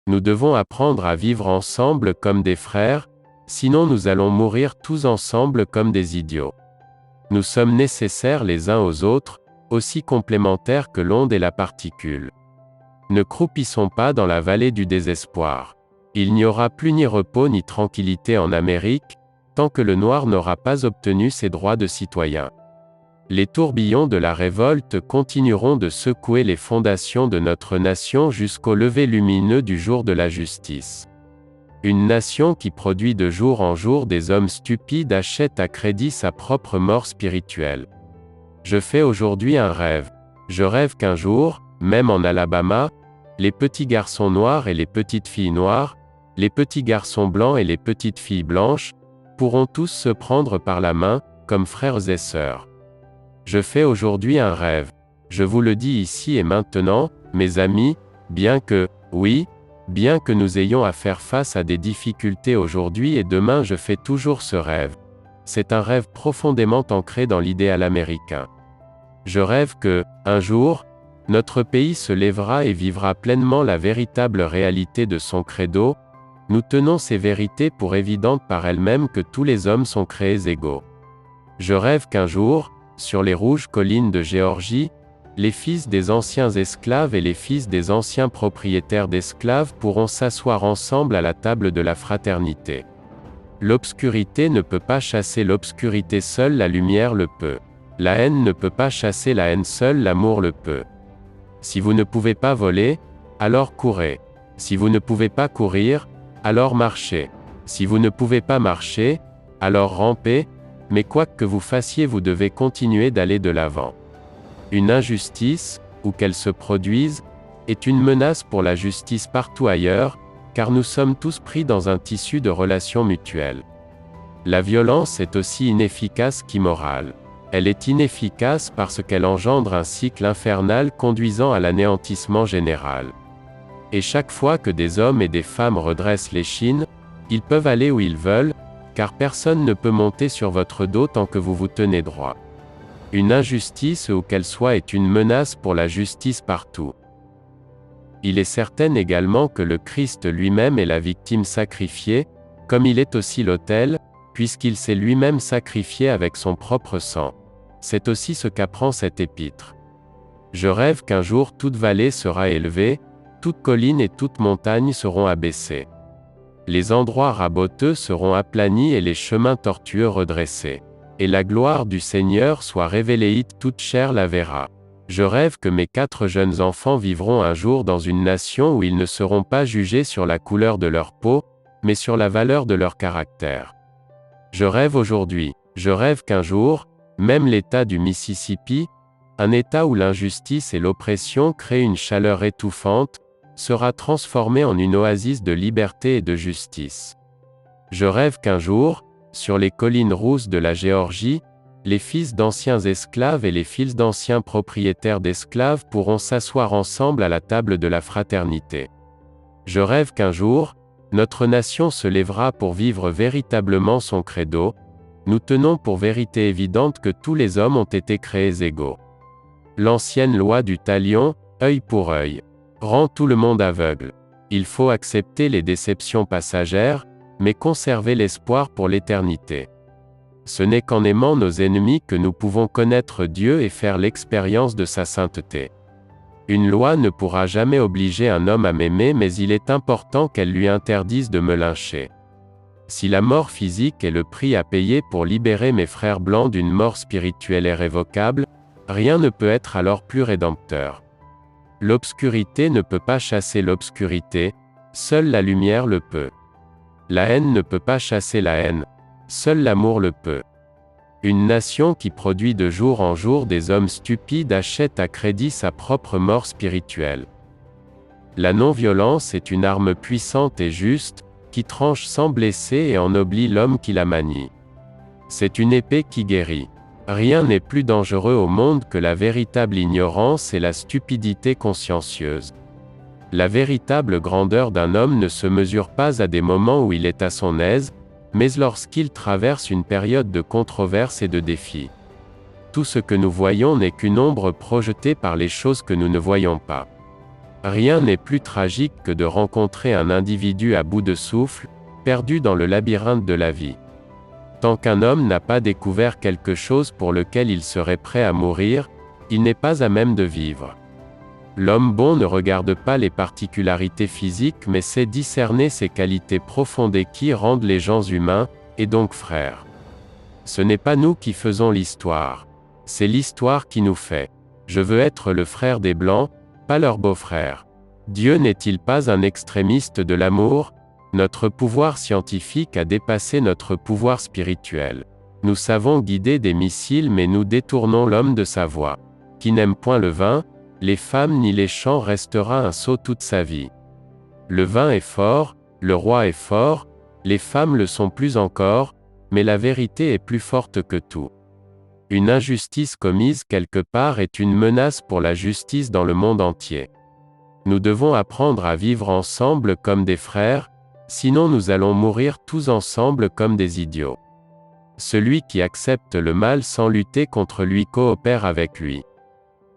Nous devons apprendre à vivre ensemble comme des frères, sinon nous allons mourir tous ensemble comme des idiots. Nous sommes nécessaires les uns aux autres, aussi complémentaires que l'onde et la particule. Ne croupissons pas dans la vallée du désespoir. Il n'y aura plus ni repos ni tranquillité en Amérique, tant que le noir n'aura pas obtenu ses droits de citoyen. Les tourbillons de la révolte continueront de secouer les fondations de notre nation jusqu'au lever lumineux du jour de la justice. Une nation qui produit de jour en jour des hommes stupides achète à crédit sa propre mort spirituelle. Je fais aujourd'hui un rêve. Je rêve qu'un jour, même en Alabama, les petits garçons noirs et les petites filles noires, les petits garçons blancs et les petites filles blanches, pourront tous se prendre par la main, comme frères et sœurs. Je fais aujourd'hui un rêve. Je vous le dis ici et maintenant, mes amis, bien que nous ayons à faire face à des difficultés aujourd'hui et demain je fais toujours ce rêve. C'est un rêve profondément ancré dans l'idéal américain. Je rêve que, un jour, notre pays se lèvera et vivra pleinement la véritable réalité de son credo. Nous tenons ces vérités pour évidentes par elles-mêmes que tous les hommes sont créés égaux. Je rêve qu'un jour, sur les rouges collines de Géorgie, les fils des anciens esclaves et les fils des anciens propriétaires d'esclaves pourront s'asseoir ensemble à la table de la fraternité. L'obscurité ne peut pas chasser l'obscurité, seule la lumière le peut. La haine ne peut pas chasser la haine, seul l'amour le peut. Si vous ne pouvez pas voler, alors courez. Si vous ne pouvez pas courir, alors marchez. Si vous ne pouvez pas marcher, alors rampez, mais quoi que vous fassiez, vous devez continuer d'aller de l'avant. Une injustice, où qu'elle se produise, est une menace pour la justice partout ailleurs, car nous sommes tous pris dans un tissu de relations mutuelles. La violence est aussi inefficace qu'immorale. Elle est inefficace parce qu'elle engendre un cycle infernal conduisant à l'anéantissement général. Et chaque fois que des hommes et des femmes redressent l'échine, ils peuvent aller où ils veulent, car personne ne peut monter sur votre dos tant que vous vous tenez droit. Une injustice où qu'elle soit est une menace pour la justice partout. Il est certain également que le Christ lui-même est la victime sacrifiée, comme il est aussi l'autel, puisqu'il s'est lui-même sacrifié avec son propre sang. C'est aussi ce qu'apprend cet épître. Je rêve qu'un jour toute vallée sera élevée, toute colline et toute montagne seront abaissées. Les endroits raboteux seront aplanis et les chemins tortueux redressés. Et la gloire du Seigneur soit révélée, toute chair la verra. Je rêve que mes 4 jeunes enfants vivront un jour dans une nation où ils ne seront pas jugés sur la couleur de leur peau, mais sur la valeur de leur caractère. Je rêve aujourd'hui, je rêve qu'un jour, même l'État du Mississippi, un État où l'injustice et l'oppression créent une chaleur étouffante, sera transformé en une oasis de liberté et de justice. Je rêve qu'un jour, sur les collines rousses de la Géorgie, les fils d'anciens esclaves et les fils d'anciens propriétaires d'esclaves pourront s'asseoir ensemble à la table de la fraternité. Je rêve qu'un jour, notre nation se lèvera pour vivre véritablement son credo. Nous tenons pour vérité évidente que tous les hommes ont été créés égaux. L'ancienne loi du talion, œil pour œil, rend tout le monde aveugle. Il faut accepter les déceptions passagères, mais conserver l'espoir pour l'éternité. Ce n'est qu'en aimant nos ennemis que nous pouvons connaître Dieu et faire l'expérience de sa sainteté. Une loi ne pourra jamais obliger un homme à m'aimer, mais il est important qu'elle lui interdise de me lyncher. Si la mort physique est le prix à payer pour libérer mes frères blancs d'une mort spirituelle irrévocable, rien ne peut être alors plus rédempteur. L'obscurité ne peut pas chasser l'obscurité, seule la lumière le peut. La haine ne peut pas chasser la haine, seul l'amour le peut. Une nation qui produit de jour en jour des hommes stupides achète à crédit sa propre mort spirituelle. La non-violence est une arme puissante et juste, qui tranche sans blesser et ennoblit l'homme qui la manie. C'est une épée qui guérit. Rien n'est plus dangereux au monde que la véritable ignorance et la stupidité consciencieuse. La véritable grandeur d'un homme ne se mesure pas à des moments où il est à son aise, mais lorsqu'il traverse une période de controverse et de défi. Tout ce que nous voyons n'est qu'une ombre projetée par les choses que nous ne voyons pas. Rien n'est plus tragique que de rencontrer un individu à bout de souffle, perdu dans le labyrinthe de la vie. Tant qu'un homme n'a pas découvert quelque chose pour lequel il serait prêt à mourir, il n'est pas à même de vivre. L'homme bon ne regarde pas les particularités physiques mais sait discerner ces qualités profondes et qui rendent les gens humains, et donc frères. Ce n'est pas nous qui faisons l'histoire. C'est l'histoire qui nous fait. Je veux être le frère des Blancs, pas leur beau-frère. Dieu n'est-il pas un extrémiste de l'amour? Notre pouvoir scientifique a dépassé notre pouvoir spirituel. Nous savons guider des missiles mais nous détournons l'homme de sa voie. Qui n'aime point le vin, les femmes ni les champs restera un sot toute sa vie. Le vin est fort, le roi est fort, les femmes le sont plus encore, mais la vérité est plus forte que tout. Une injustice commise quelque part est une menace pour la justice dans le monde entier. Nous devons apprendre à vivre ensemble comme des frères, sinon nous allons mourir tous ensemble comme des idiots. Celui qui accepte le mal sans lutter contre lui coopère avec lui.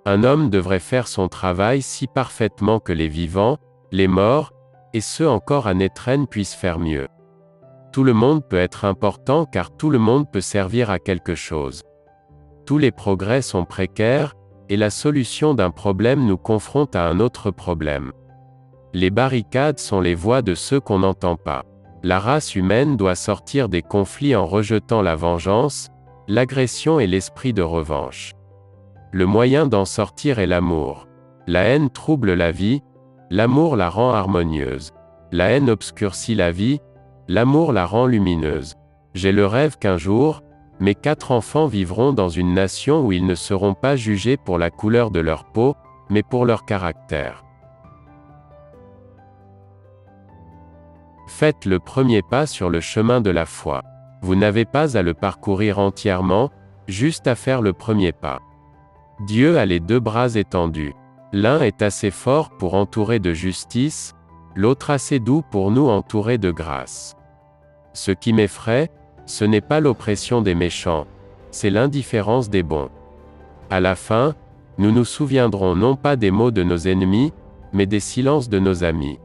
Un homme devrait faire son travail si parfaitement que les vivants, les morts, et ceux encore à naître puissent faire mieux. Tout le monde peut être important car tout le monde peut servir à quelque chose. Tous les progrès sont précaires, et la solution d'un problème nous confronte à un autre problème. Les barricades sont les voix de ceux qu'on n'entend pas. La race humaine doit sortir des conflits en rejetant la vengeance, l'agression et l'esprit de revanche. Le moyen d'en sortir est l'amour. La haine trouble la vie, l'amour la rend harmonieuse. La haine obscurcit la vie, l'amour la rend lumineuse. J'ai le rêve qu'un jour, mes 4 enfants vivront dans une nation où ils ne seront pas jugés pour la couleur de leur peau, mais pour leur caractère. Faites le premier pas sur le chemin de la foi. Vous n'avez pas à le parcourir entièrement, juste à faire le premier pas. Dieu a les 2 bras étendus. L'un est assez fort pour entourer de justice, l'autre assez doux pour nous entourer de grâce. Ce qui m'effraie, ce n'est pas l'oppression des méchants, c'est l'indifférence des bons. À la fin, nous nous souviendrons non pas des maux de nos ennemis, mais des silences de nos amis.